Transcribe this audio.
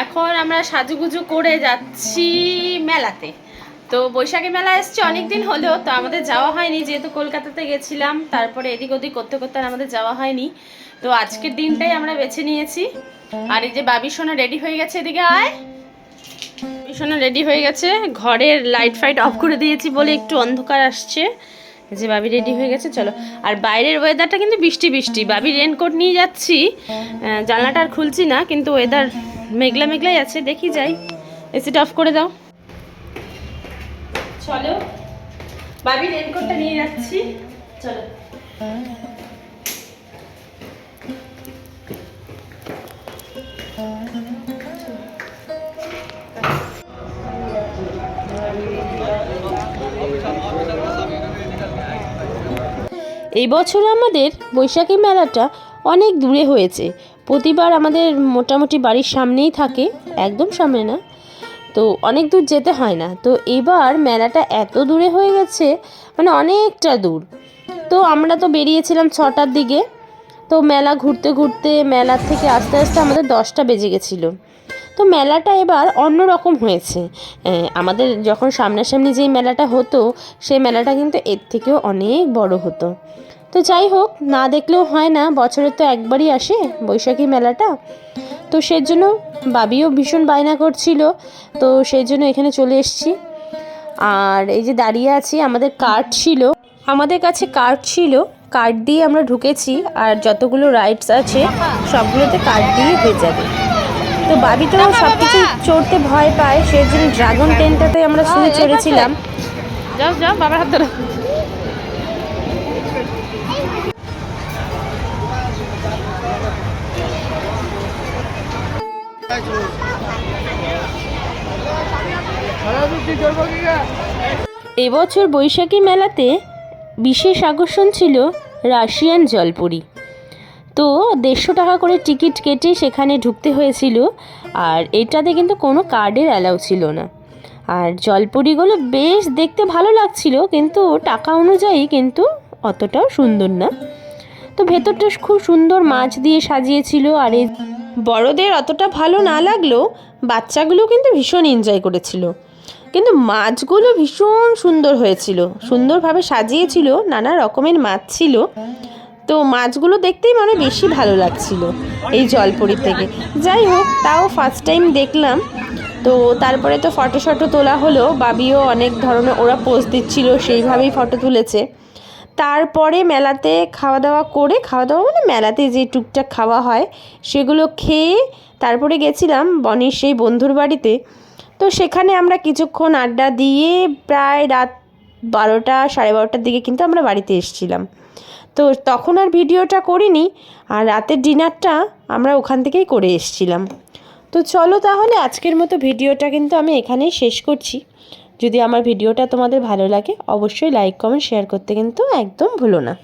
এখন আমরা সাজুগুজু করে যাচ্ছি মেলাতে। তো বৈশাখী মেলা এসছে অনেক দিন হলো, তো আমাদের যাওয়া হয়নি, যেহেতু কলকাতাতে গেছিলাম, তারপরে এদিক ওদিক করতে করতে আর আমাদের যাওয়া হয়নি। তো আজকের দিনটাই আমরা বেছে নিয়েছি। আর এই যে বাবি সোনা রেডি হয়ে গেছে, এদিকে আয়। বাবি সোনা রেডি হয়ে গেছে, ঘরের লাইট ফাইট অফ করে দিয়েছি বলে একটু অন্ধকার আসছে। যে বাবি রেডি হয়ে গেছে, চলো। আর বাইরের ওয়েদারটা কিন্তু বৃষ্টি বৃষ্টি, বাবি রেনকোট নিয়ে যাচ্ছি, জানলাটা আর খুলছি না, কিন্তু ওয়েদার মেঘলা মেঘলাই আছে, দেখি যাই। এসিটা অফ করে দাও, চলো। বাবি রেনকোটটা নিয়ে যাচ্ছি, চলো। এই বছর আমাদের বৈশাখী মেলাটা অনেক দূরে হয়েছে। প্রতিবার আমাদের মোটামুটি বাড়ির সামনেই থাকে, একদম সামনে না, তো অনেক দূর যেতে হয় না। তো এবার মেলাটা এত দূরে হয়ে গেছে, মানে অনেকটা দূর। তো আমরা তো বেরিয়েছিলাম 6টার দিকে, তো মেলা ঘুরতে ঘুরতে মেলার থেকে আস্তে আস্তে আমাদের 10টা বেজে গেছিলো। তো মেলাটা এবার অন্য রকম হয়েছে। আমাদের যখন সামনাসামনি যেই মেলাটা হতো, সেই মেলাটা কিন্তু এর থেকেও অনেক বড় হতো। তো যাই হোক, না দেখলেও হয় না, বছরে তো একবারই আসে বৈশাখী মেলাটা। তো সেই জন্য বাবিও ভীষণ বায়না করছিল, তো সেই জন্য এখানে চলে এসেছি। আর এই যে দাঁড়িয়ে আছি, আমাদের কার্ড ছিল, আমাদের কাছে কার্ড ছিল, কার্ড দিয়ে আমরা ঢুকেছি। আর যতগুলো রাইডস আছে সবগুলোতে কার্ড দিয়ে হয়ে যাবে। তো বাবি তো সব কিছু চড়তে ভয় পায়, সেই জন্য ড্রাগন ট্রেনটাতে আমরা শুনে চড়েছিলাম। যাও যাও, বাবার হাত ধরো। এবছর বৈশাখী মেলাতে বিশেষ আকর্ষণ ছিল রাশিয়ান জলপরি। তো 150 টাকা করে টিকিট কেটে সেখানে ঢুকতে হয়েছিল। আর এটাতে কিন্তু কোনো কার্ডের অ্যালাউ ছিল না। আর জলপরিগুলো বেশ দেখতে ভালো লাগছিল, কিন্তু টাকা অনুযায়ী কিন্তু অতটাও সুন্দর না। তো ভেতরটা খুব সুন্দর মাছ দিয়ে সাজিয়েছিল। আর এই বড়দের অতটা ভালো না লাগলেও বাচ্চাগুলো কিন্তু ভীষণ এনজয় করেছিল। কিন্তু মাছগুলো ভীষণ সুন্দর হয়েছিল, সুন্দরভাবে সাজিয়েছিল, নানা রকমের মাছ ছিল। তো মাছগুলো দেখতেই মানে বেশি ভালো লাগছিল এই জলপরি থেকে। যাই হোক, তাও ফার্স্ট টাইম দেখলাম। তো তারপরে তো ফটো শটো তোলা হলো, বাবিও অনেক ধরনের ওরা পোজ দিচ্ছিল, সেইভাবেই ফটো তুলেছে। তারপরে মেলাতে খাওয়া দাওয়া করে, খাওয়া দাওয়া মানে মেলাতে যে টুকটাক খাওয়া হয় সেগুলো খেয়ে তারপরে গেছিলাম বনির সেই বন্ধুর বাড়িতে। তো সেখানে আমরা কিছুক্ষণ আড্ডা দিয়ে প্রায় রাত 12টা, 12:30টার দিকে কিন্তু আমরা বাড়িতে এসেছিলাম। তো তখন আর ভিডিওটা করিনি, আর রাতের ডিনারটা আমরা ওখান থেকেই করে এসেছিলাম। তো চলো তাহলে আজকের মতো ভিডিওটা কিন্তু আমি এখানেই শেষ করছি। যদি আমার ভিডিওটা তোমাদের ভালো লাগে, অবশ্যই লাইক কমেন্ট শেয়ার করতে কিন্তু একদম ভুলো না।